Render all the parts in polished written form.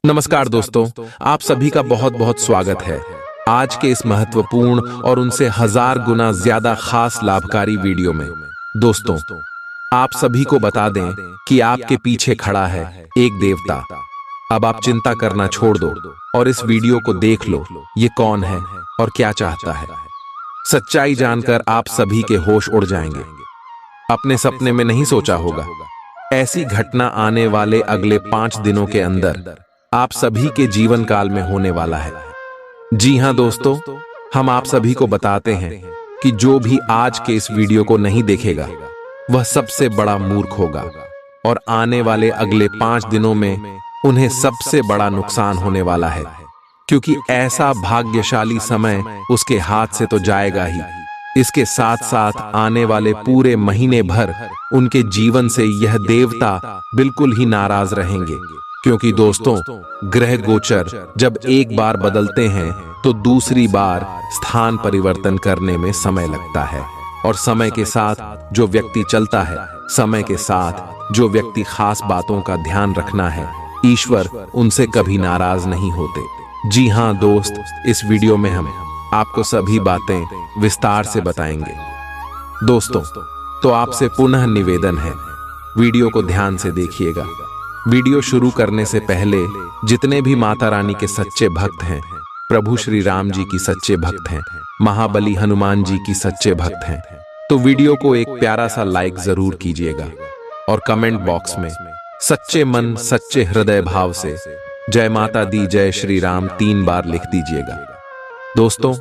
नमस्कार दोस्तों, आप सभी का बहुत बहुत स्वागत है आज के इस महत्वपूर्ण और उनसे 1000 गुना ज्यादा खास लाभकारी वीडियो में। दोस्तों, आप सभी को बता दें कि आपके पीछे खड़ा है एक देवता। अब आप चिंता करना छोड़ दो और इस वीडियो को देख लो, ये कौन है और क्या चाहता है। सच्चाई जानकर आप सभी के होश उड़ जाएंगे। अपने सपने में नहीं सोचा होगा ऐसी घटना आने वाले अगले 5 दिनों के अंदर आप सभी के जीवन काल में होने वाला है। जी हां दोस्तों, हम आप सभी को बताते हैं कि जो भी आज के इस वीडियो को नहीं देखेगा वह सबसे बड़ा मूर्ख होगा और आने वाले अगले 5 दिनों में उन्हें सबसे बड़ा नुकसान होने वाला है, क्योंकि ऐसा भाग्यशाली समय उसके हाथ से तो जाएगा ही, इसके साथ साथ आने वाले पूरे महीने भर उनके जीवन से यह देवता बिल्कुल ही नाराज रहेंगे। क्योंकि दोस्तों, ग्रह गोचर जब एक बार बदलते हैं तो दूसरी बार स्थान परिवर्तन करने में समय लगता है, और समय के साथ जो व्यक्ति चलता है, समय के साथ जो व्यक्ति खास बातों का ध्यान रखना है, ईश्वर उनसे कभी नाराज नहीं होते। जी हां दोस्त, इस वीडियो में हम आपको सभी बातें विस्तार से बताएंगे। दोस्तों, तो आपसे पुनः निवेदन है, वीडियो को ध्यान से देखिएगा। वीडियो शुरू करने से पहले जितने भी माता रानी के सच्चे भक्त हैं, प्रभु श्री राम जी की सच्चे भक्त हैं, महाबली हनुमान जी की सच्चे भक्त हैं, तो वीडियो को एक प्यारा सा लाइक जरूर कीजिएगा और कमेंट बॉक्स में सच्चे मन सच्चे हृदय भाव से जय माता दी जय श्री राम 3 बार लिख दीजिएगा। दोस्तों,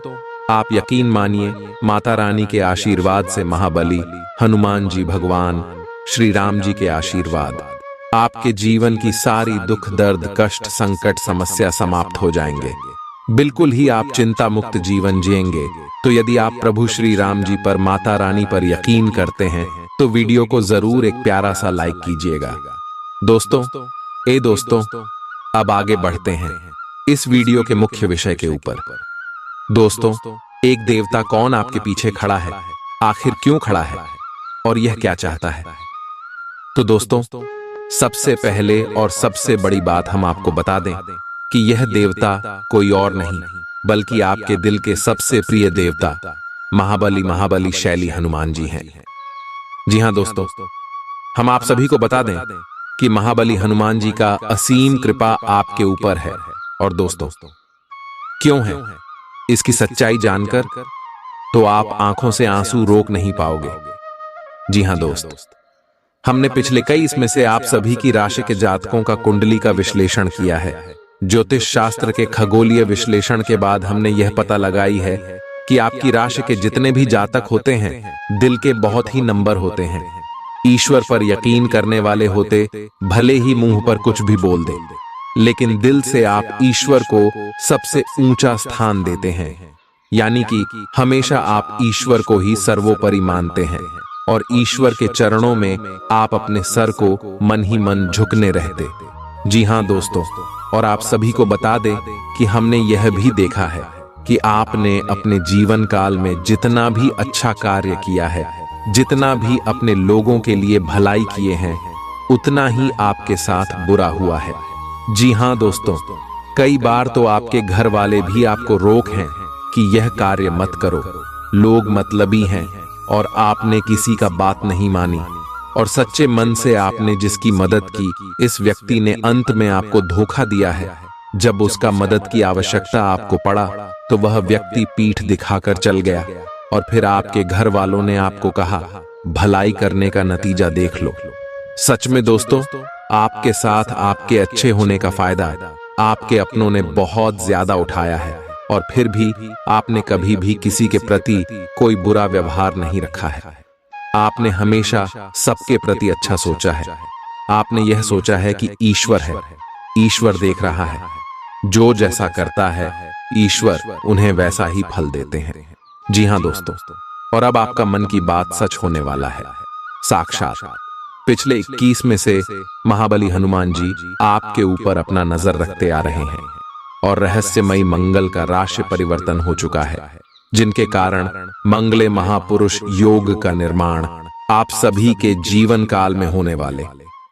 आप यकीन मानिए, माता रानी के आशीर्वाद से महाबली हनुमान जी भगवान श्री राम जी के आशीर्वाद आपके जीवन की सारी दुख दर्द कष्ट संकट समस्या समाप्त हो जाएंगे। बिल्कुल ही आप चिंता मुक्त जीवन जिएंगे। तो यदि आप प्रभु श्री राम जी पर, माता रानी पर यकीन करते हैं तो वीडियो को जरूर एक प्यारा सा लाइक कीजिएगा। दोस्तों, अब आगे बढ़ते हैं इस वीडियो के मुख्य विषय के ऊपर। दोस्तों, एक देवता कौन आपके पीछे खड़ा है, आखिर क्यों खड़ा है और यह क्या चाहता है? तो दोस्तों, सबसे पहले और सबसे बड़ी बात हम आपको बता दें कि यह देवता कोई और नहीं बल्कि आपके दिल के सबसे प्रिय देवता महाबली शैली हनुमान जी हैं। जी हां दोस्तों, हम आप सभी को बता दें कि महाबली हनुमान जी का असीम कृपा आपके ऊपर है। और दोस्तों, क्यों है, इसकी सच्चाई जानकर तो आप आंखों से आंसू रोक नहीं पाओगे। जी हां दोस्त, हमने पिछले कई इसमें से आप सभी की राशि के जातकों का कुंडली का विश्लेषण किया है। ज्योतिष शास्त्र के खगोलीय विश्लेषण के बाद हमने यह पता लगाई है कि आपकी राशि के जितने भी जातक होते हैं, दिल के बहुत ही नंबर होते हैं, ईश्वर पर यकीन करने वाले होते, भले ही मुंह पर कुछ भी बोल दें, लेकिन दिल से आप ईश्वर को सबसे ऊंचा स्थान देते हैं। यानी कि हमेशा आप ईश्वर को ही सर्वोपरि मानते हैं और ईश्वर के चरणों में आप अपने सर को मन ही मन झुकने रहते। जी हां दोस्तों, और आप सभी को बता दें कि हमने यह भी देखा है कि आपने अपने जीवन काल में जितना भी अच्छा कार्य किया है, जितना भी अपने लोगों के लिए भलाई किए हैं, उतना ही आपके साथ बुरा हुआ है। जी हां दोस्तों, कई बार तो आपके घर वाले भी आपको रोक हैं कि यह कार्य मत करो, लोग मतलबी हैं, और आपने किसी का बात नहीं मानी और सच्चे मन से आपने जिसकी मदद की, इस व्यक्ति ने अंत में आपको धोखा दिया है। जब उसका मदद की आवश्यकता आपको पड़ा तो वह व्यक्ति पीठ दिखाकर चल गया और फिर आपके घर वालों ने आपको कहा, भलाई करने का नतीजा देख लो। सच में दोस्तों, आपके साथ आपके अच्छे होने का फायदा आपके अपनों ने बहुत ज्यादा उठाया है, और फिर भी आपने कभी भी किसी के प्रति कोई बुरा व्यवहार नहीं रखा है। आपने हमेशा सबके प्रति अच्छा सोचा है। आपने यह सोचा है कि ईश्वर है, ईश्वर देख रहा है, जो जैसा करता है ईश्वर उन्हें वैसा ही फल देते हैं। जी हां दोस्तों, और अब आपका मन की बात सच होने वाला है। साक्षात पिछले 21 में से महाबली हनुमान जी आपके ऊपर अपना नजर रखते आ रहे हैं और रहस्यमयी मंगल का राशि परिवर्तन हो चुका है, जिनके कारण मंगले महापुरुष योग का निर्माण आप सभी के जीवन काल में होने वाले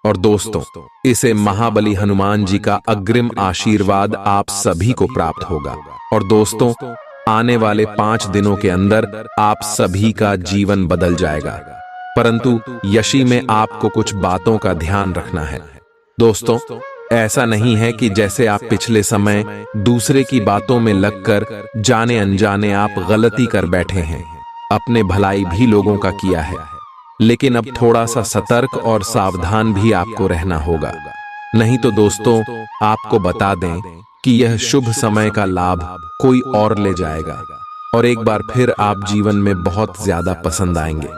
और दोस्तों, इसे महाबली हनुमान जी का अग्रिम आशीर्वाद आप सभी को प्राप्त होगा। और दोस्तों, आने वाले 5 दिनों के अंदर आप सभी का जीवन बदल जाएगा। परंतु यशी में आपको कुछ बातों का ध्यान रखना है। दोस्तों, ऐसा नहीं है कि जैसे आप पिछले समय दूसरे की बातों में लगकर जाने अनजाने आप गलती कर बैठे हैं। अपने भलाई भी लोगों का किया है, लेकिन अब थोड़ा सा सतर्क और सावधान भी आपको रहना होगा। नहीं तो दोस्तों, आपको बता दें कि यह शुभ समय का लाभ कोई और ले जाएगा और एक बार फिर आप जीवन में बहुत ज्यादा पसंद आएंगे।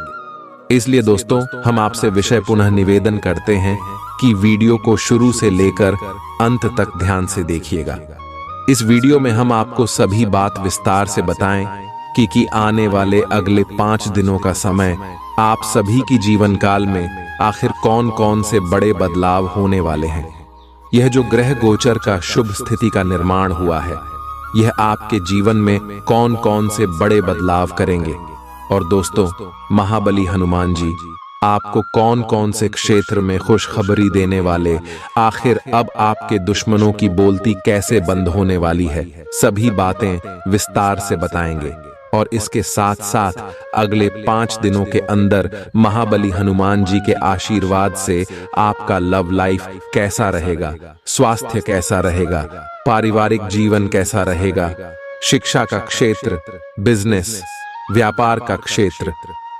इसलिए दोस्तों, हम आपसे विषय पुनः निवेदन करते हैं कि वीडियो को शुरू से लेकर अंत तक ध्यान से देखिएगा। इस वीडियो में हम आपको सभी बात विस्तार से बताएं कि आने वाले अगले 5 दिनों का समय आप सभी की जीवन काल में आखिर कौन कौन से बड़े बदलाव होने वाले हैं। यह जो ग्रह गोचर का शुभ स्थिति का निर्माण हुआ है, यह आपके जीवन में कौन कौन से बड़े बदलाव करेंगे। और दोस्तों, महाबली हनुमान जी आपको कौन कौन से क्षेत्र में खुशखबरी देने वाले, आखिर अब आपके दुश्मनों की बोलती कैसे बंद होने वाली है, सभी बातें विस्तार से बताएंगे। और इसके साथ साथ अगले 5 दिनों के अंदर महाबली हनुमान जी के आशीर्वाद से आपका लव लाइफ कैसा रहेगा, स्वास्थ्य कैसा रहेगा, पारिवारिक जीवन कैसा रहेगा, शिक्षा का क्षेत्र, बिजनेस, व्यापार का क्षेत्र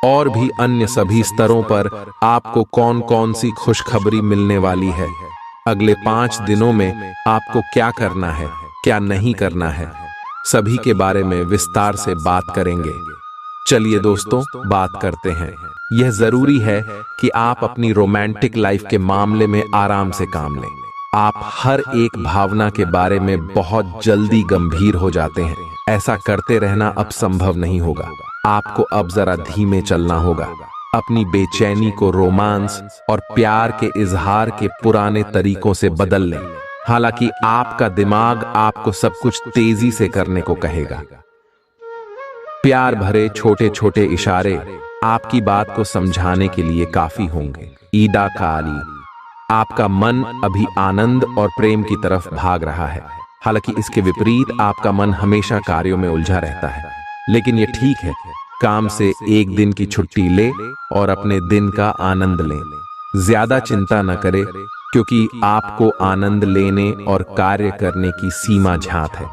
और भी अन्य सभी स्तरों पर आपको कौन कौन सी खुशखबरी मिलने वाली है। अगले 5 दिनों में आपको क्या करना है, क्या नहीं करना है, सभी के बारे में विस्तार से बात करेंगे। चलिए दोस्तों, बात करते हैं। यह जरूरी है कि आप अपनी रोमांटिक लाइफ के मामले में आराम से काम लें। आप हर एक भावना के बारे में बहुत जल्दी गंभीर हो जाते हैं। ऐसा करते रहना अब संभव नहीं होगा। आपको अब जरा धीमे चलना होगा। अपनी बेचैनी को रोमांस और प्यार के इजहार के पुराने तरीकों से बदल लें। हालांकि आपका दिमाग आपको सब कुछ तेजी से करने को कहेगा। प्यार भरे छोटे छोटे इशारे आपकी बात को समझाने के लिए काफी होंगे। ईदा काली, आपका मन अभी आनंद और प्रेम की तरफ भाग रहा है। हालांकि इसके विपरीत आपका मन हमेशा कार्यों में उलझा रहता है। लेकिन यह ठीक है, काम से एक दिन की छुट्टी ले और अपने दिन का आनंद लें। ज्यादा चिंता न करें, क्योंकि आपको आनंद लेने और कार्य करने की सीमा झांत है।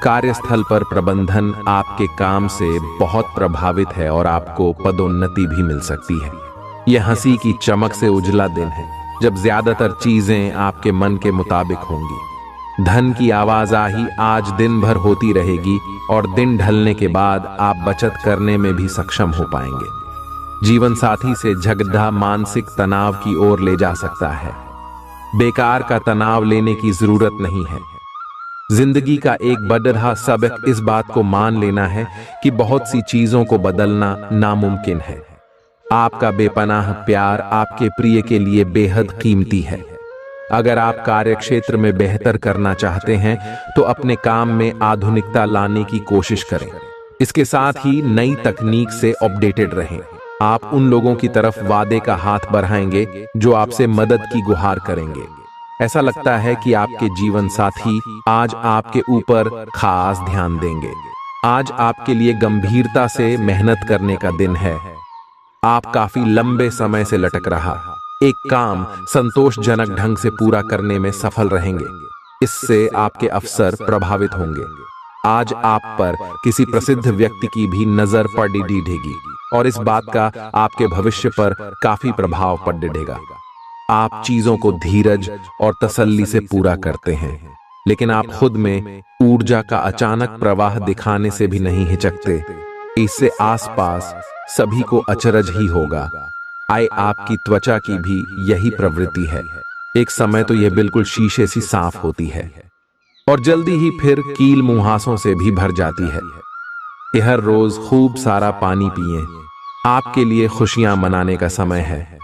कार्यस्थल पर प्रबंधन आपके काम से बहुत प्रभावित है और आपको पदोन्नति भी मिल सकती है। यह हंसी की चमक से उजला दिन है, जब ज्यादातर चीजें आपके मन के मुताबिक होंगी। धन की आवाजाही आज दिन भर होती रहेगी और दिन ढलने के बाद आप बचत करने में भी सक्षम हो पाएंगे। जीवन साथी से झगड़ा मानसिक तनाव की ओर ले जा सकता है। बेकार का तनाव लेने की जरूरत नहीं है। जिंदगी का एक बड़ा सबक इस बात को मान लेना है कि बहुत सी चीजों को बदलना नामुमकिन है। आपका बेपनाह प्यार आपके प्रिय के लिए बेहद कीमती है। अगर आप कार्यक्षेत्र में बेहतर करना चाहते हैं तो अपने काम में आधुनिकता लाने की कोशिश करें। इसके साथ ही नई तकनीक से अपडेटेड रहें। आप उन लोगों की तरफ वादे का हाथ बढ़ाएंगे जो आपसे मदद की गुहार करेंगे। ऐसा लगता है कि आपके जीवन साथी आज आपके ऊपर खास ध्यान देंगे। आज आपके लिए गंभीरता से मेहनत करने का दिन है। आप काफी लंबे समय से लटक रहा एक काम संतोषजनक ढंग से पूरा करने में सफल रहेंगे। इससे आपके अफसर प्रभावित होंगे। आज आप पर किसी प्रसिद्ध व्यक्ति की भी नजर पड़ डीढेगी और इस बात का आपके भविष्य पर काफी प्रभाव पड़ डेगा। आप चीजों को धीरज और तसल्ली से पूरा करते हैं, लेकिन आप खुद में ऊर्जा का अचानक प्रवाह दिखाने से भी नहीं हिचकते। इससे आसपास सभी को अचरज ही होगा। आपकी त्वचा की भी यही प्रवृत्ति है। एक समय तो यह बिल्कुल शीशे सी साफ होती है और जल्दी ही फिर कील मुहासों से भी भर जाती है। हर रोज खूब सारा पानी पिएं। आपके लिए खुशियां मनाने का समय है।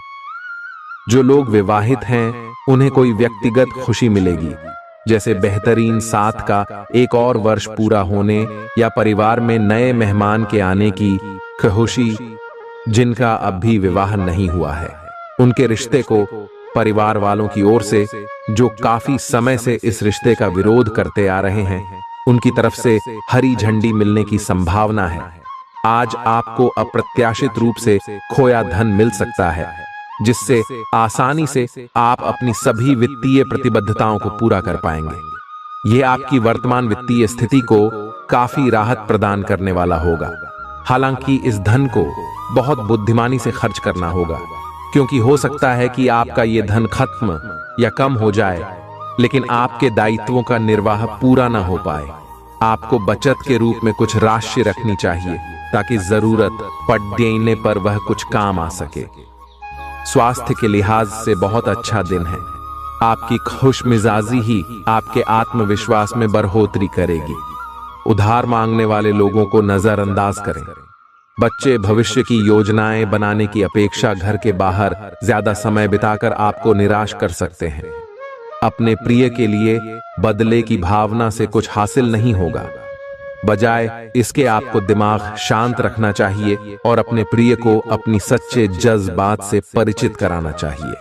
जो लोग विवाहित हैं उन्हें कोई व्यक्तिगत खुशी मिलेगी, जैसे बेहतरीन साथ का एक और वर्ष पूरा होने या परिवार में नए मेहमान के आने की खुशी। जिनका अब भी विवाह नहीं हुआ है, उनके रिश्ते को परिवार वालों की ओर से, जो काफी समय से इस रिश्ते का विरोध करते आ रहे हैं, उनकी तरफ से हरी झंडी मिलने की संभावना है। आज आपको अप्रत्याशित रूप से खोया धन मिल सकता है, जिससे आसानी से आप अपनी सभी वित्तीय प्रतिबद्धताओं को पूरा कर पाएंगे। ये आपकी वर्तमान वित्तीय स्थिति को काफी राहत प्रदान करने वाला होगा। हालांकि इस धन को बहुत बुद्धिमानी से खर्च करना होगा, क्योंकि हो सकता है कि आपका ये धन खत्म या कम हो जाए, लेकिन आपके दायित्वों का निर्वाह पूरा ना हो पाए। आपको बचत के रूप में कुछ राशि रखनी चाहिए, ताकि जरूरत पड़ने पर वह कुछ काम आ सके। स्वास्थ्य के लिहाज से बहुत अच्छा दिन है। आपकी खुशमिजाजी ही आपके आत्मविश्वास में बढ़ोतरी करेगी। उधार मांगने वाले लोगों को नजरअंदाज करें। बच्चे भविष्य की योजनाएं बनाने की अपेक्षा घर के बाहर ज्यादा समय बिताकर आपको निराश कर सकते हैं। अपने प्रिय के लिए बदले की भावना से कुछ हासिल नहीं होगा। बजाय इसके आपको दिमाग शांत रखना चाहिए और अपने प्रिय को अपनी सच्चे जज्बात से परिचित कराना चाहिए।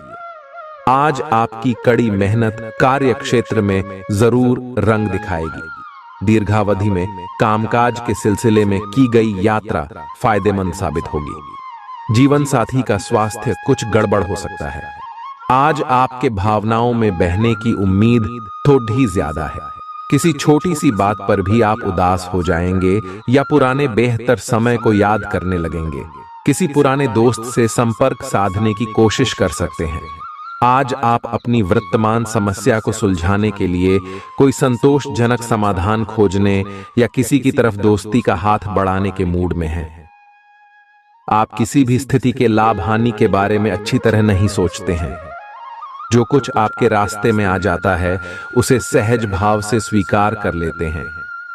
आज आपकी कड़ी मेहनत कार्य क्षेत्र में जरूर रंग दिखाएगी। दीर्घावधि में कामकाज के सिलसिले में की गई यात्रा फायदेमंद साबित होगी। जीवन साथी का स्वास्थ्य कुछ गड़बड़ हो सकता है। आज आपके भावनाओं में बहने की उम्मीद थोड़ी ज्यादा है। किसी छोटी सी बात पर भी आप उदास हो जाएंगे या पुराने बेहतर समय को याद करने लगेंगे। किसी पुराने दोस्त से संपर्क साधने की कोशिश कर सकते हैं। आज आप अपनी वर्तमान समस्या को सुलझाने के लिए कोई संतोषजनक समाधान खोजने या किसी की तरफ दोस्ती का हाथ बढ़ाने के मूड में हैं। आप किसी भी स्थिति के लाभ हानि के बारे में अच्छी तरह नहीं सोचते हैं। जो कुछ आपके रास्ते में आ जाता है उसे सहज भाव से स्वीकार कर लेते हैं।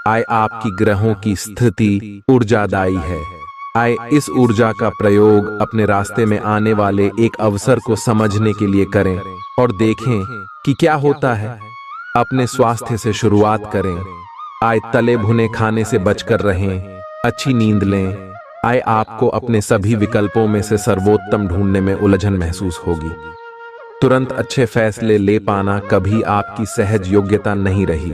आय आपकी ग्रहों की स्थिति ऊर्जादायी है। आय इस ऊर्जा का प्रयोग अपने रास्ते में आने वाले एक अवसर को समझने के लिए करें और देखें कि क्या होता है। अपने स्वास्थ्य से शुरुआत करें। आय तले भुने खाने से बचकर रहें। अच्छी नींद लें। आय आपको अपने सभी विकल्पों में से सर्वोत्तम ढूंढने में उलझन महसूस होगी। तुरंत अच्छे फैसले ले पाना कभी आपकी सहज योग्यता नहीं रही,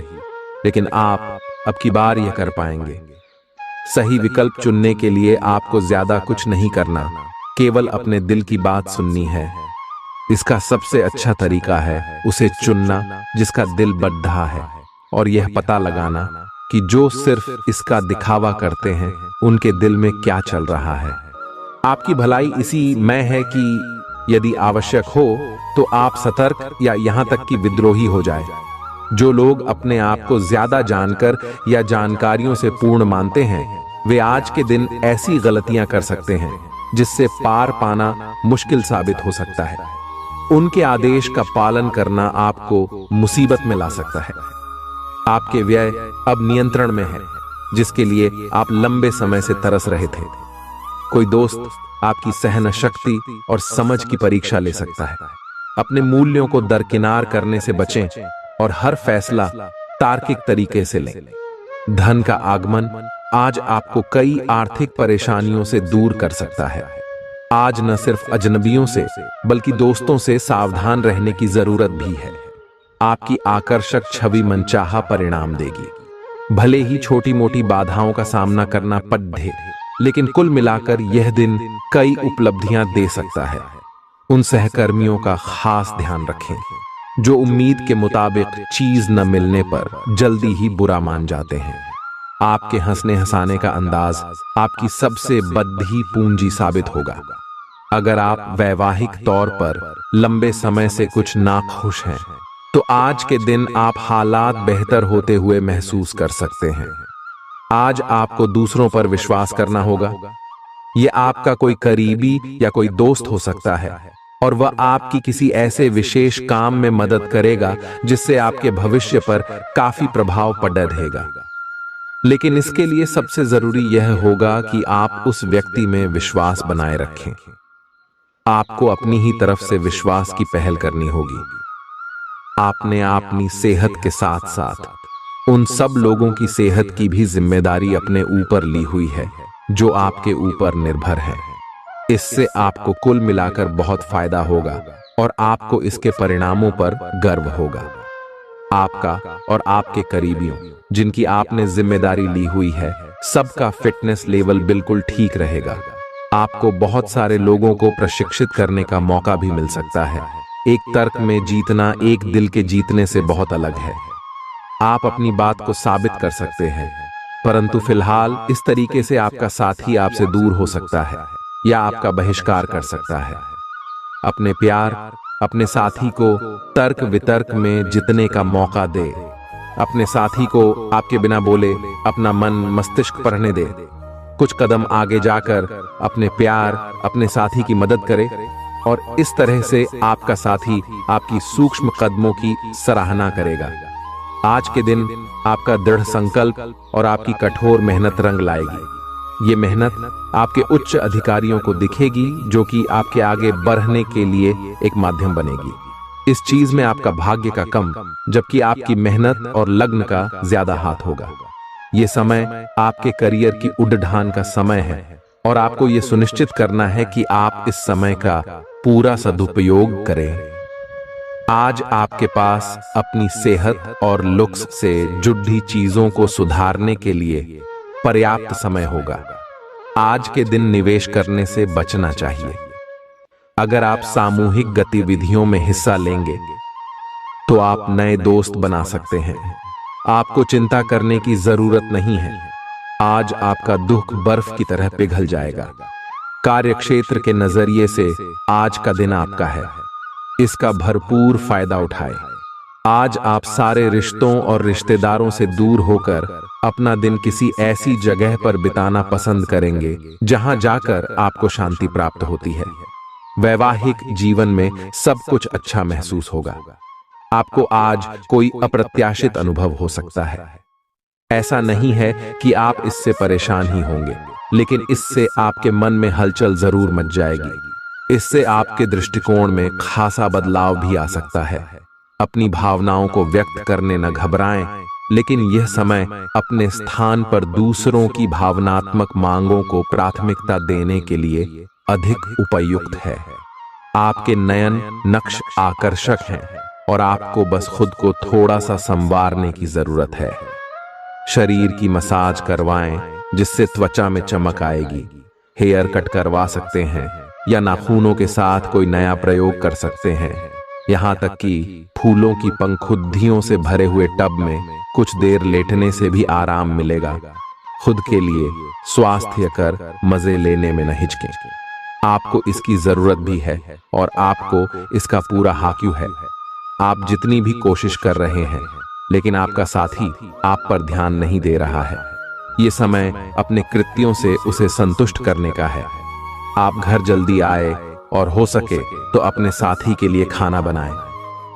लेकिन आप अब की बार यह कर पाएंगे। सही विकल्प चुनने के लिए आपको ज्यादा कुछ नहीं करना, केवल अपने दिल की बात सुननी है। इसका सबसे अच्छा तरीका है उसे चुनना जिसका दिल बद्धा है, और यह पता लगाना कि जो सिर्फ इसका दिखावा करते हैं उनके दिल में क्या चल रहा है। आपकी भलाई इसी में है कि यदि आवश्यक हो तो आप सतर्क या यहां तक कि विद्रोही हो जाए। जो लोग अपने आप को ज्यादा जानकर या जानकारियों से पूर्ण मानते हैं, वे आज के दिन ऐसी गलतियां कर सकते हैं जिससे पार पाना मुश्किल साबित हो सकता है। उनके आदेश का पालन करना आपको मुसीबत में ला सकता है। आपके व्यय अब नियंत्रण में है, जिसके लिए आप लंबे समय से तरस रहे थे। कोई दोस्त आपकी सहन शक्ति और समझ की परीक्षा ले सकता है। अपने मूल्यों को दरकिनार करने से बचें और हर फैसला तार्किक तरीके से लें। धन का आगमन आज आपको कई आर्थिक परेशानियों से दूर कर सकता है। आज न सिर्फ अजनबियों से बल्कि दोस्तों से सावधान रहने की जरूरत भी है। आपकी आकर्षक छवि मनचाहा परिणाम देगी। भले ही छोटी मोटी बाधाओं का सामना करना पड़े, लेकिन कुल मिलाकर यह दिन कई उपलब्धियां दे सकता है। उन सहकर्मियों का खास ध्यान रखें जो उम्मीद के मुताबिक चीज न मिलने पर जल्दी ही बुरा मान जाते हैं। आपके हंसने हंसाने का अंदाज आपकी सबसे बड़ी पूंजी साबित होगा। अगर आप वैवाहिक तौर पर लंबे समय से कुछ नाखुश हैं, तो आज के दिन आप हालात बेहतर होते हुए महसूस कर सकते हैं। आज आपको दूसरों पर विश्वास करना होगा। यह आपका कोई करीबी या कोई दोस्त हो सकता है, और वह आपकी किसी ऐसे विशेष काम में मदद करेगा जिससे आपके भविष्य पर काफी प्रभाव पड़ेगा। लेकिन इसके लिए सबसे जरूरी यह होगा कि आप उस व्यक्ति में विश्वास बनाए रखें। आपको अपनी ही तरफ से विश्वास की पहल करनी होगी। आपने अपनी सेहत के साथ साथ उन सब लोगों की सेहत की भी जिम्मेदारी अपने ऊपर ली हुई है जो आपके ऊपर निर्भर है। इससे आपको कुल मिलाकर बहुत फायदा होगा और आपको इसके परिणामों पर गर्व होगा। आपका और आपके करीबियों जिनकी आपने जिम्मेदारी ली हुई है, सबका फिटनेस लेवल बिल्कुल ठीक रहेगा। आपको बहुत सारे लोगों को प्रशिक्षित करने का मौका भी मिल सकता है। एक तर्क में जीतना एक दिल के जीतने से बहुत अलग है। आप अपनी बात को साबित कर सकते हैं, परंतु फिलहाल इस तरीके से आपका साथी आपसे दूर हो सकता है या आपका बहिष्कार कर सकता है। अपने प्यार अपने साथी को तर्क वितर्क में जितने का मौका दे। अपने साथी को आपके बिना बोले अपना मन मस्तिष्क पढ़ने दे। कुछ कदम आगे जाकर अपने प्यार अपने साथी की मदद करे और इस तरह से आपका साथी आपकी सूक्ष्म कदमों की सराहना करेगा। आज के दिन आपका दृढ़ संकल्प और आपकी कठोर मेहनत रंग लाएगी। ये मेहनत आपके उच्च अधिकारियों को दिखेगी, जो कि आपके आगे बढ़ने के लिए एक माध्यम बनेगी। इस चीज में आपका भाग्य का कम, जबकि आपकी मेहनत और लग्न का ज्यादा हाथ होगा। ये समय आपके करियर की उड़ान का समय है और आपको ये सुनिश्चित करना है कि आप इस समय का पूरा सदुपयोग करें। आज आपके पास अपनी सेहत और लुक्स से जुड़ी चीजों को सुधारने के लिए पर्याप्त समय होगा। आज के दिन निवेश करने से बचना चाहिए। अगर आप सामूहिक गतिविधियों में हिस्सा लेंगे तो आप नए दोस्त बना सकते हैं। आपको चिंता करने की जरूरत नहीं है। आज आपका दुख बर्फ की तरह पिघल जाएगा। कार्यक्षेत्र के नजरिए से आज का दिन आपका है। इसका भरपूर फायदा उठाएं। आज आप सारे रिश्तों और रिश्तेदारों से दूर होकर अपना दिन किसी ऐसी जगह पर बिताना पसंद करेंगे जहां जाकर आपको शांति प्राप्त होती है। वैवाहिक जीवन में सब कुछ अच्छा महसूस होगा। आपको आज कोई अप्रत्याशित अनुभव हो सकता है। ऐसा नहीं है कि आप इससे परेशान ही होंगे, लेकिन इससे आपके मन में हलचल जरूर मच जाएगी। इससे आपके दृष्टिकोण में खासा बदलाव भी आ सकता है। अपनी भावनाओं को व्यक्त करने न घबराएं, लेकिन यह समय अपने स्थान पर दूसरों की भावनात्मक मांगों को प्राथमिकता देने के लिए अधिक उपयुक्त है। आपके नयन नक्श आकर्षक हैं और आपको बस खुद को थोड़ा सा संवारने की जरूरत है। शरीर की मसाज करवाएं, जिससे त्वचा में चमक आएगी। हेयर कट करवा सकते हैं या नाखूनों के साथ कोई नया प्रयोग कर सकते हैं। यहाँ तक कि फूलों की पंखुद्दियों से भरे हुए टब में कुछ देर लेटने से भी आराम मिलेगा। खुद के लिए स्वास्थ्य कर मजे लेने में न हिचकें। आपको इसकी जरूरत भी है और आपको इसका पूरा हाक्यू है। आप जितनी भी कोशिश कर रहे हैं, लेकिन आपका साथी आप पर ध्यान नहीं दे रहा है। ये समय अपने कृत्यों से उसे संतुष्ट करने का है। आप घर जल्दी आए और हो सके तो अपने साथी के लिए खाना बनाएं।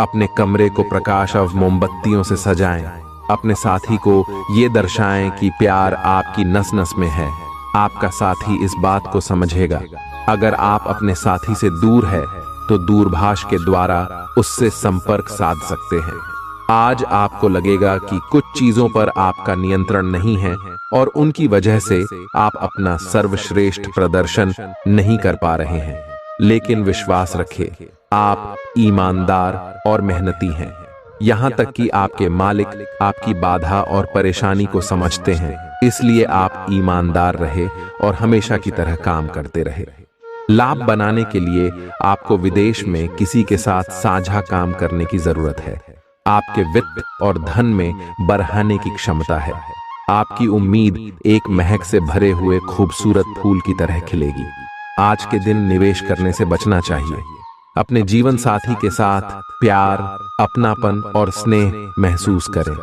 अपने कमरे को प्रकाश और मोमबत्तियों से सजाएं। अपने साथी को ये दर्शाएं कि प्यार आपकी नस नस में है। आपका साथी इस बात को समझेगा। अगर आप अपने साथी से दूर है तो दूरभाष के द्वारा उससे संपर्क साध सकते हैं। आज आपको लगेगा कि कुछ चीजों पर आपका नियंत्रण नहीं है और उनकी वजह से आप अपना सर्वश्रेष्ठ प्रदर्शन नहीं कर पा रहे हैं, लेकिन विश्वास रखें, आप ईमानदार और मेहनती हैं। यहाँ तक कि आपके मालिक आपकी बाधा और परेशानी को समझते हैं। इसलिए आप ईमानदार रहे और हमेशा की तरह काम करते रहे। लाभ बनाने के लिए आपको विदेश में किसी के साथ साझा काम करने की जरूरत है। आपके वित्त और धन में बढ़ाने की क्षमता है। आपकी उम्मीद एक महक से भरे हुए खूबसूरत फूल की तरह खिलेगी। आज के दिन निवेश करने से बचना चाहिए। अपने जीवन साथी के साथ प्यार, अपनापन और स्नेह महसूस करें।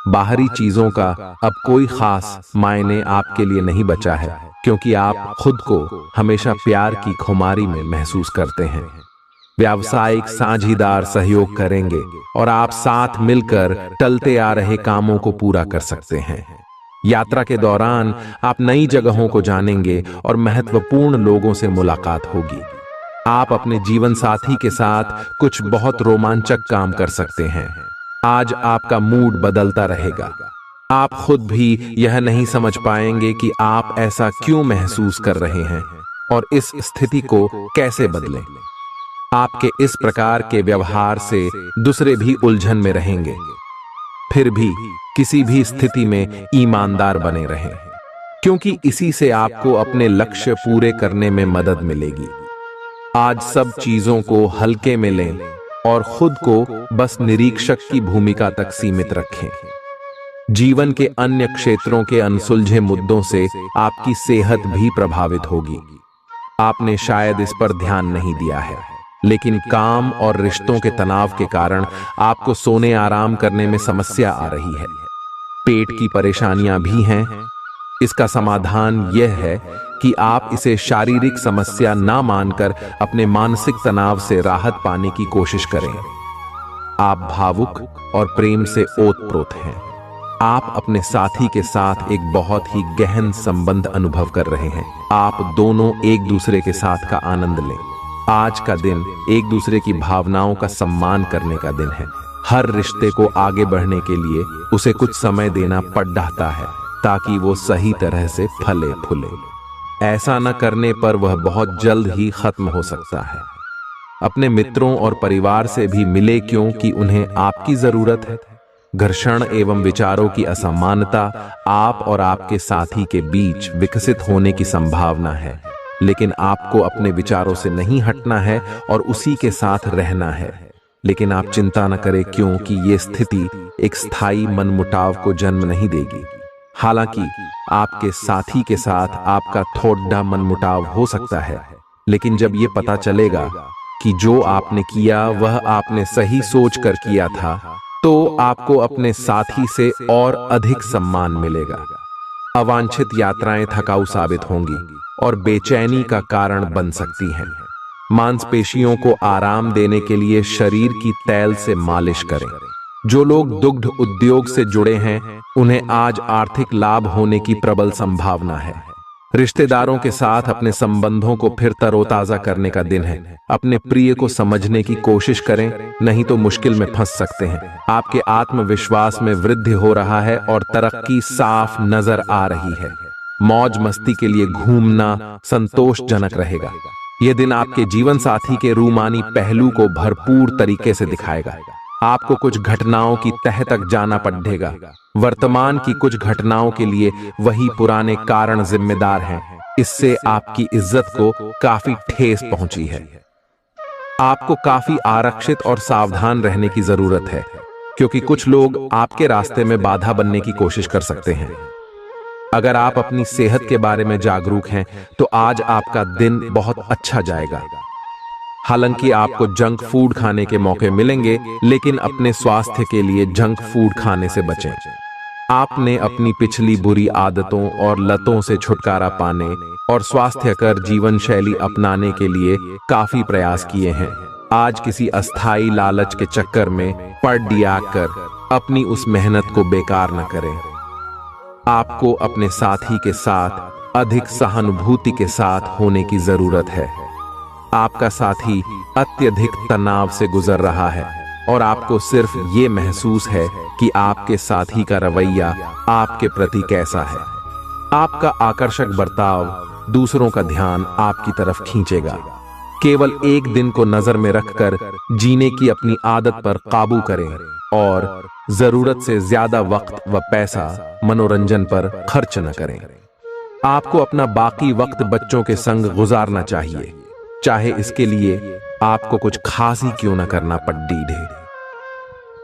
बाहरी चीजों का अब कोई खास मायने आपके लिए नहीं बचा है, क्योंकि आप खुद को हमेशा प्यार की खुमारी में महसूस करते हैं। व्यावसायिक साझीदार सहयोग करेंगे और आप साथ मिलकर टलते आ रहे कामों को पूरा कर सकते हैं। यात्रा के दौरान आप नई जगहों को जानेंगे और महत्वपूर्ण लोगों से मुलाकात होगी। आप अपने जीवन साथी के साथ कुछ बहुत रोमांचक काम कर सकते हैं। आज आपका मूड बदलता रहेगा। आप खुद भी यह नहीं समझ पाएंगे कि आप ऐसा क्यों महसूस कर रहे हैं और इस स्थिति को कैसे बदलें। आपके इस प्रकार के व्यवहार से दूसरे भी उलझन में रहेंगे। फिर भी किसी भी स्थिति में ईमानदार बने रहें, क्योंकि इसी से आपको अपने लक्ष्य पूरे करने में मदद मिलेगी। आज सब चीजों को हल्के में लें और खुद को बस निरीक्षक की भूमिका तक सीमित रखें। जीवन के अन्य क्षेत्रों के अनसुलझे मुद्दों से आपकी सेहत भी प्रभावित होगी। आपने शायद इस पर ध्यान नहीं दिया है, लेकिन काम और रिश्तों के तनाव के कारण आपको सोने आराम करने में समस्या आ रही है। पेट की परेशानियां भी हैं। इसका समाधान यह है कि आप इसे शारीरिक समस्या ना मानकर अपने मानसिक तनाव से राहत पाने की कोशिश करें। आप भावुक और प्रेम से ओतप्रोत हैं। आप अपने साथी के साथ एक बहुत ही गहन संबंध अनुभव कर रहे हैं। आप दोनों एक दूसरे के साथ का आनंद लें। आज का दिन एक दूसरे की भावनाओं का सम्मान करने का दिन है। हर रिश्ते को आगे बढ़ने के लिए उसे कुछ समय देना पड़ जाता है, ताकि वो सही तरह से फले फूले। ऐसा न करने पर वह बहुत जल्द ही खत्म हो सकता है। अपने मित्रों और परिवार से भी मिले, क्योंकि उन्हें आपकी जरूरत है। घर्षण एवं विचारों की असमानता आप और आपके साथी के बीच विकसित होने की संभावना है, लेकिन आपको अपने विचारों से नहीं हटना है और उसी के साथ रहना है। लेकिन आप चिंता न करें, क्योंकि ये स्थिति एक स्थायी मनमुटाव को जन्म नहीं देगी। हालांकि आपके साथी के साथ आपका थोड़ा मनमुटाव हो सकता है, लेकिन जब ये पता चलेगा कि जो आपने किया वह आपने सही सोचकर किया था, तो आपको अपने साथी से और अधिक सम्मान मिलेगा। अवांछित यात्राएं थकाऊ साबित होंगी और बेचैनी का कारण बन सकती हैं। मांसपेशियों को आराम देने के लिए शरीर की तेल से मालिश करें। जो लोग दुग्ध उद्योग से जुड़े हैं, उन्हें आज आर्थिक लाभ होने की प्रबल संभावना है। रिश्तेदारों के साथ अपने संबंधों को फिर तरोताजा करने का दिन है। अपने प्रिय को समझने की कोशिश करें, नहीं तो मुश्किल में फंस सकते हैं। आपके आत्मविश्वास में वृद्धि हो रहा है और तरक्की साफ नजर आ रही है। मौज मस्ती के लिए घूमना संतोषजनक रहेगा। यह दिन आपके जीवन साथी के रूमानी पहलू को भरपूर तरीके से दिखाएगा। आपको कुछ घटनाओं की तह तक जाना पड़ेगा। वर्तमान की कुछ घटनाओं के लिए वही पुराने कारण जिम्मेदार हैं। इससे आपकी इज्जत को काफी ठेस पहुंची है। आपको काफी आरक्षित और सावधान रहने की जरूरत है, क्योंकि कुछ लोग आपके रास्ते में बाधा बनने की कोशिश कर सकते हैं। अगर आप अपनी सेहत के बारे में जागरूक हैं, तो आज आपका दिन बहुत अच्छा जाएगा। हालांकि आपको जंक फूड खाने के मौके मिलेंगे, लेकिन अपने स्वास्थ्य के लिए जंक फूड खाने से बचें। आपने अपनी पिछली बुरी आदतों और लतों से छुटकारा पाने और स्वास्थ्यकर जीवन शैली अपनाने के लिए काफी प्रयास किए हैं। आज किसी अस्थायी लालच के चक्कर में पड़ कर अपनी उस मेहनत को बेकार न करें। आपको अपने साथी के साथ अधिक सहानुभूति के साथ होने की जरूरत है। आपका साथी अत्यधिक तनाव से गुजर रहा है और आपको सिर्फ ये महसूस है कि आपके साथी का रवैया आपके प्रति कैसा है। आपका आकर्षक बर्ताव दूसरों का ध्यान आपकी तरफ खींचेगा। केवल एक दिन को नजर में रखकर जीने की अपनी आदत पर काबू करें और जरूरत से ज्यादा वक्त व पैसा मनोरंजन पर खर्च न करें। आपको अपना बाकी वक्त बच्चों के संग गुजारना चाहिए, चाहे इसके लिए आपको कुछ खास ही क्यों न करना पड़े।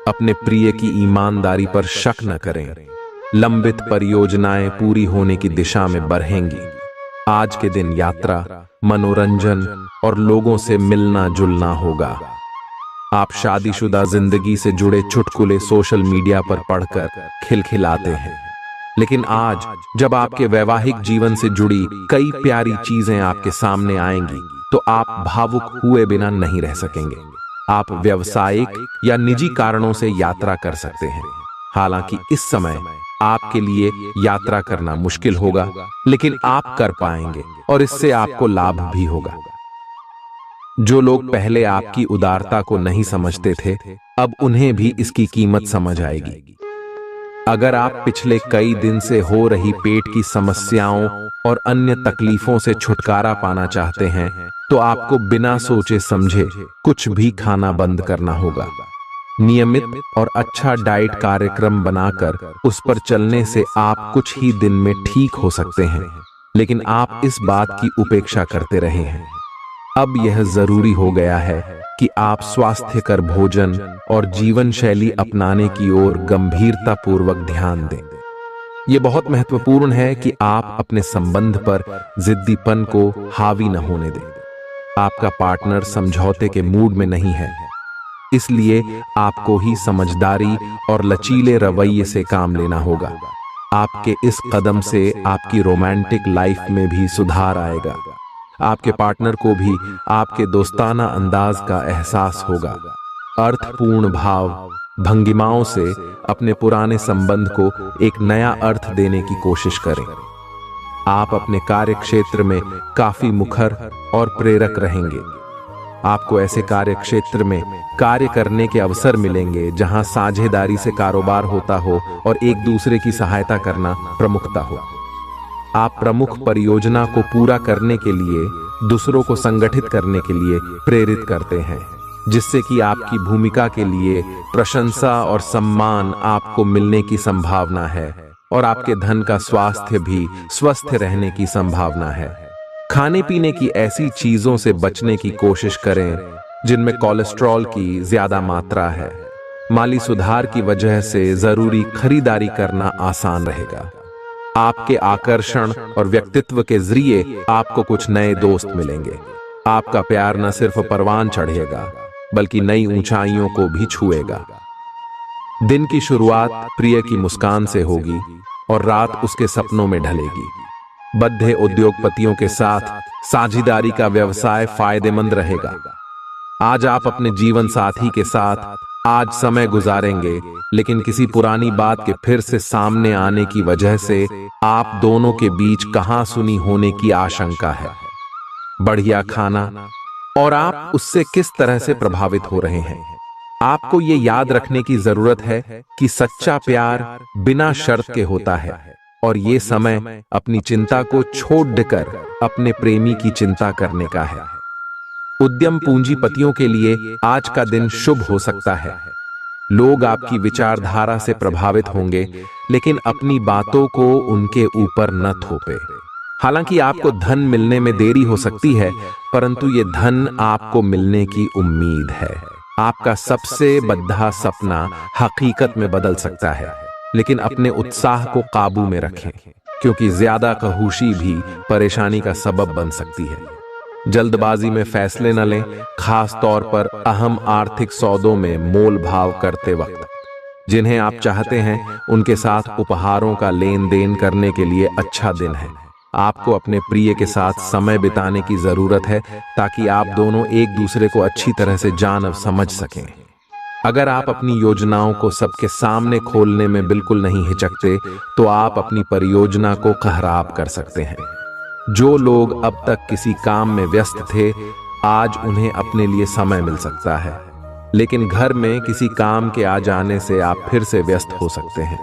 अपने प्रिय की ईमानदारी पर शक न करें। लंबित परियोजनाएं पूरी होने की दिशा में बढ़ेंगी। आज के दिन यात्रा, मनोरंजन और लोगों से मिलना जुलना होगा। आप शादीशुदा जिंदगी से जुड़े चुटकुले सोशल मीडिया पर पढ़कर खिलखिलाते हैं, लेकिन आज जब आपके वैवाहिक जीवन से जुड़ी कई प्यारी चीजें आपके सामने आएंगी, तो आप भावुक हुए बिना नहीं रह सकेंगे। आप व्यावसायिक या निजी कारणों से यात्रा कर सकते हैं। हालांकि इस समय आपके लिए यात्रा करना मुश्किल होगा, लेकिन आप कर पाएंगे और इससे आपको लाभ भी होगा। जो लोग पहले आपकी उदारता को नहीं समझते थे, अब उन्हें भी इसकी कीमत समझ आएगी। अगर आप पिछले कई दिन से हो रही पेट की समस्याओं और अन्य तकलीफों से छुटकारा पाना चाहते हैं तो आपको बिना सोचे समझे कुछ भी खाना बंद करना होगा। नियमित और अच्छा डाइट कार्यक्रम बनाकर उस पर चलने से आप कुछ ही दिन में ठीक हो सकते हैं, लेकिन आप इस बात की उपेक्षा करते रहे हैं। अब यह जरूरी हो गया है कि आप स्वास्थ्यकर भोजन और जीवन शैली अपनाने की ओर गंभीरतापूर्वक ध्यान दें। यह बहुत महत्वपूर्ण है कि आप अपने संबंध पर जिद्दीपन को हावी न होने दें। आपका पार्टनर समझौते के मूड में नहीं है, इसलिए आपको ही समझदारी और लचीले रवैये से काम लेना होगा। आपके इस कदम से आपकी रोमांटिक लाइफ में भी सुधार आएगा। आपके पार्टनर को भी आपके दोस्ताना अंदाज का एहसास होगा। अर्थपूर्ण भाव भंगिमाओं से अपने पुराने संबंध को एक नया अर्थ देने की कोशिश करें। आप अपने कार्य क्षेत्र में काफी मुखर और प्रेरक रहेंगे। आपको ऐसे कार्य क्षेत्र में कार्य करने के अवसर मिलेंगे जहां साझेदारी से कारोबार होता हो और एक दूसरे की सहायता करना प्रमुखता हो। आप प्रमुख परियोजना को पूरा करने के लिए दूसरों को संगठित करने के लिए प्रेरित करते हैं, जिससे कि आपकी भूमिका के लिए प्रशंसा और सम्मान आपको मिलने की संभावना है और आपके धन का स्वास्थ्य भी स्वस्थ रहने की संभावना है। खाने पीने की ऐसी चीजों से बचने की कोशिश करें जिनमें कोलेस्ट्रॉल की ज्यादा मात्रा है। माली सुधार की वजह से जरूरी खरीदारी करना आसान रहेगा। आपके आकर्षण और व्यक्तित्व के जरिए आपको कुछ नए दोस्त मिलेंगे। आपका प्यार न सिर्फ परवान चढ़ेगा बल्कि नई ऊंचाइयों को भी छुएगा। दिन की शुरुआत प्रिय की मुस्कान से होगी और रात उसके सपनों में ढलेगी। बद्धे उद्योगपतियों के साथ साझेदारी का व्यवसाय फायदेमंद रहेगा। आज आप अपने जीवन साथी के साथ आज समय गुजारेंगे, लेकिन किसी पुरानी बात के फिर से सामने आने की वजह से आप दोनों के बीच कहां सुनी होने की आशंका है। बढ़िया खाना और आप उससे किस तरह से प्रभावित हो रहे हैं। आपको ये याद रखने की जरूरत है कि सच्चा प्यार बिना शर्त के होता है और ये समय अपनी चिंता को छोड़ देकर अपने प्रेमी की चिंता करने का है। उद्यम पूंजीपतियों के लिए आज का दिन शुभ हो सकता है। लोग आपकी विचारधारा से प्रभावित होंगे, लेकिन अपनी बातों को उनके ऊपर न थोपे। हालांकि आपको धन मिलने में देरी हो सकती है, परंतु ये धन आपको मिलने की उम्मीद है। आपका सबसे बद्धा सपना हकीकत में बदल सकता है, लेकिन अपने उत्साह को काबू में रखें, क्योंकि ज्यादा खहूशी भी परेशानी का सबब बन सकती है। जल्दबाजी में फैसले न लें, खास तौर पर अहम आर्थिक सौदों में मोल भाव करते वक्त। जिन्हें आप चाहते हैं उनके साथ उपहारों का लेन देन करने के लिए अच्छा दिन है। आपको अपने प्रिय के साथ समय बिताने की जरूरत है ताकि आप दोनों एक दूसरे को अच्छी तरह से जान और समझ सकें। अगर आप अपनी योजनाओं को सबके सामने खोलने में बिल्कुल नहीं हिचकते तो आप अपनी परियोजना को खराब कर सकते हैं। जो लोग अब तक किसी काम में व्यस्त थे, आज उन्हें अपने लिए समय मिल सकता है, लेकिन घर में किसी काम के आ जाने से आप फिर से व्यस्त हो सकते हैं।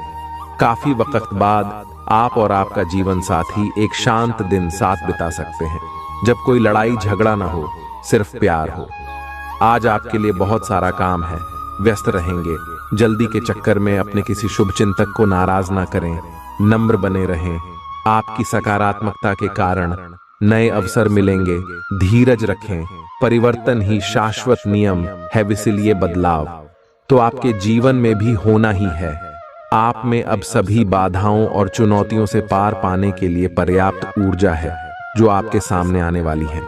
काफी वक्त बाद आप और आपका जीवन साथी एक शांत दिन साथ बिता सकते हैं, जब कोई लड़ाई झगड़ा ना हो, सिर्फ प्यार हो। आज आपके लिए बहुत सारा काम है, व्यस्त रहेंगे। जल्दी के चक्कर में अपने किसी शुभ चिंतक को नाराज ना करें, नम्र बने रहें। आपकी सकारात्मकता के कारण नए अवसर मिलेंगे। धीरज रखें, परिवर्तन ही शाश्वत नियम है, इसलिए बदलाव तो आपके जीवन में भी होना ही है। आप में अब सभी बाधाओं और चुनौतियों से पार पाने के लिए पर्याप्त ऊर्जा है जो आपके सामने आने वाली है।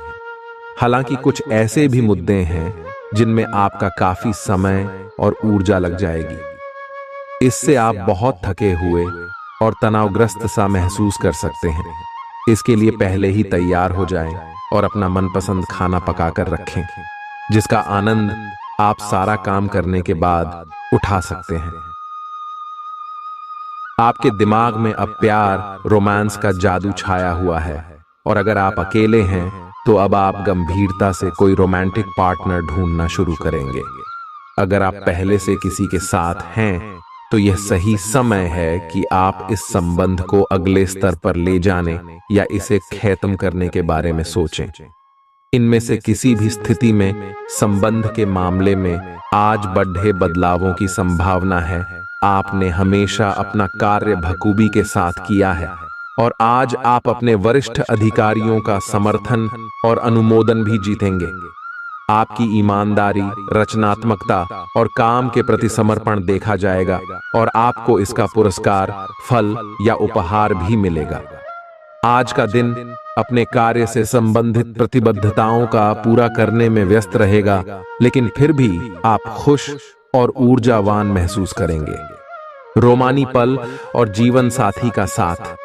हालांकि कुछ ऐसे भी मुद्दे हैं जिनमें आपका काफी समय और ऊर्जा लग जाएगी। इससे आप बहुत थके हुए और तनावग्रस्त सा महसूस कर सकते हैं। इसके लिए पहले ही तैयार हो जाएं और अपना मनपसंद खाना पकाकर रखें, जिसका आनंद आप सारा काम करने के बाद उठा सकते हैं। आपके दिमाग में अब प्यार, रोमांस का जादू छाया हुआ है और अगर आप अकेले हैं तो अब आप गंभीरता से कोई रोमांटिक पार्टनर ढूंढना शुरू करेंगे। अगर आप पहले से किसी के साथ हैं तो यह सही समय है कि आप इस संबंध को अगले स्तर पर ले जाने या इसे खत्म करने के बारे में सोचें। इनमें से किसी भी स्थिति में संबंध के मामले में आज बड़े बदलावों की संभावना है। आपने हमेशा अपना कार्य बखूबी के साथ किया है और आज आप अपने वरिष्ठ अधिकारियों का समर्थन और अनुमोदन भी जीतेंगे। आपकी ईमानदारी, रचनात्मकता और काम के प्रति समर्पण देखा जाएगा और आपको इसका पुरस्कार, फल या उपहार भी मिलेगा। आज का दिन अपने कार्य से संबंधित प्रतिबद्धताओं का पूरा करने में व्यस्त रहेगा, लेकिन फिर भी आप खुश और ऊर्जावान महसूस करेंगे। रोमानी पल और जीवन साथी का साथ,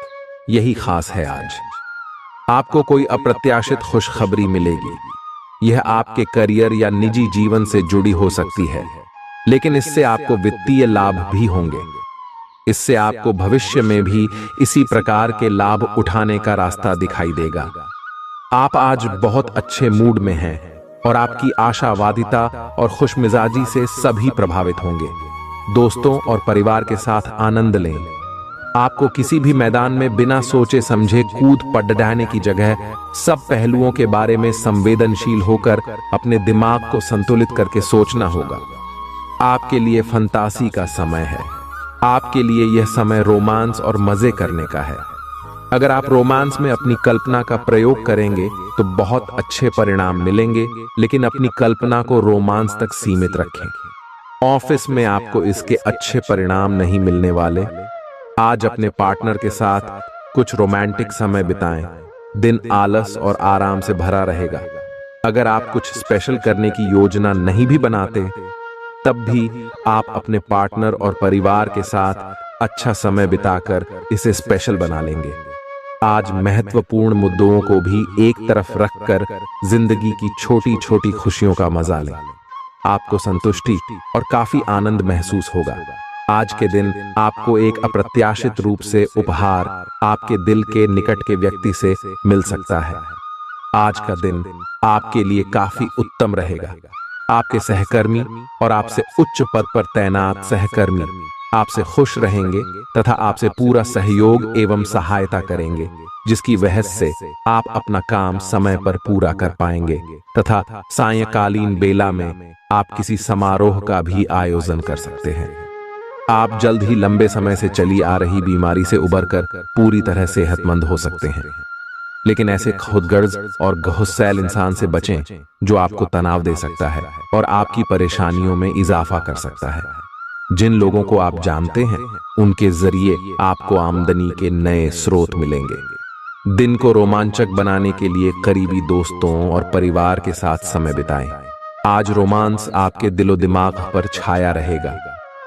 यही खास है आज। आपको कोई अप्रत्याशित खुशखबरी मिलेगी। यह आपके करियर या निजी जीवन से जुड़ी हो सकती है, लेकिन इससे आपको वित्तीय लाभ भी होंगे। इससे आपको भविष्य में भी इसी प्रकार के लाभ उठाने का रास्ता दिखाई देगा। आप आज बहुत अच्छे मूड में हैं और आपकी आशावादिता और खुशमिजाजी से सभी प्रभावित होंगे। दोस्तों और परिवार के साथ आनंद लें। आपको किसी भी मैदान में बिना सोचे समझे कूद पड़ने की जगह सब पहलुओं के बारे में संवेदनशील होकर अपने दिमाग को संतुलित करके सोचना होगा। आपके लिए फंतासी का समय है। आपके लिए यह समय रोमांस और मजे करने का है। अगर आप रोमांस में अपनी कल्पना का प्रयोग करेंगे तो बहुत अच्छे परिणाम मिलेंगे, लेकिन अपनी कल्पना को रोमांस तक सीमित रखें। ऑफिस में आपको इसके अच्छे परिणाम नहीं मिलने वाले। आज अपने पार्टनर के साथ कुछ रोमांटिक समय बिताएं। दिन आलस और आराम से भरा रहेगा। अगर आप कुछ स्पेशल करने की योजना नहीं भी बनाते, तब भी आप अपने पार्टनर और परिवार के साथ अच्छा समय बिताकर इसे स्पेशल बना लेंगे। आज महत्वपूर्ण मुद्दों को भी एक तरफ रखकर जिंदगी की छोटी छोटी खुशियों का मजा लें। आपको संतुष्टि और काफी आनंद महसूस होगा। आज के दिन आपको एक अप्रत्याशित रूप से उपहार आपके दिल के निकट के व्यक्ति से मिल सकता है। आज का दिन आपके लिए काफी उत्तम रहेगा। आपके सहकर्मी और आपसे उच्च पद पर तैनात सहकर्मी आपसे खुश रहेंगे तथा आपसे पूरा सहयोग एवं सहायता करेंगे, जिसकी वजह से आप अपना काम समय पर पूरा कर पाएंगे तथा सायंकालीन बेला में आप किसी समारोह का भी आयोजन कर सकते हैं। आप जल्द ही लंबे समय से चली आ रही बीमारी से उबरकर पूरी तरह सेहतमंद हो सकते हैं, लेकिन ऐसे खुदगर्ज और गुस्सैल इंसान से बचें जो आपको तनाव दे सकता है और आपकी परेशानियों में इजाफा कर सकता है। जिन लोगों को आप जानते हैं, उनके जरिए आपको आमदनी के नए स्रोत मिलेंगे। दिन को रोमांचक बनाने के लिए करीबी दोस्तों और परिवार के साथ समय बिताएं। आज रोमांस आपके दिलो दिमाग पर छाया रहेगा।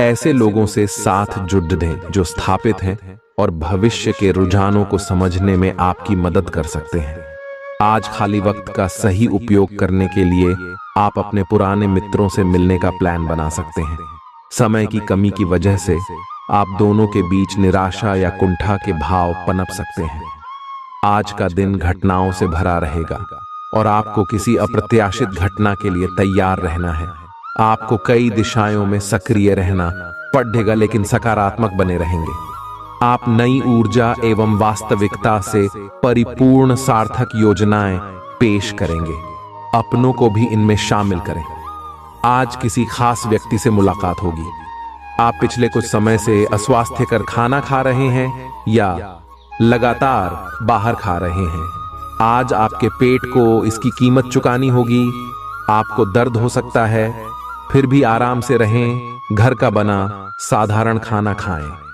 ऐसे लोगों से साथ जुड़ दें जो स्थापित हैं और भविष्य के रुझानों को समझने में आपकी मदद कर सकते हैं। आज खाली वक्त का सही उपयोग करने के लिए आप अपने पुराने मित्रों से मिलने का प्लान बना सकते हैं। समय की कमी की वजह से आप दोनों के बीच निराशा या कुंठा के भाव पनप सकते हैं। आज का दिन घटनाओं से भरा रहेगा और आपको किसी अप्रत्याशित घटना के लिए तैयार रहना है। आपको कई दिशाओं में सक्रिय रहना पड़ेगा, लेकिन सकारात्मक बने रहेंगे। आप नई ऊर्जा एवं वास्तविकता से परिपूर्ण सार्थक योजनाएं पेश करेंगे। अपनों को भी इनमें शामिल करें। आज किसी खास व्यक्ति से मुलाकात होगी। आप पिछले कुछ समय से अस्वास्थ्यकर खाना खा रहे हैं या लगातार बाहर खा रहे हैं। आज आपके पेट को इसकी कीमत चुकानी होगी। आपको दर्द हो सकता है, फिर भी आराम से रहें। घर का बना साधारण खाना खाएं।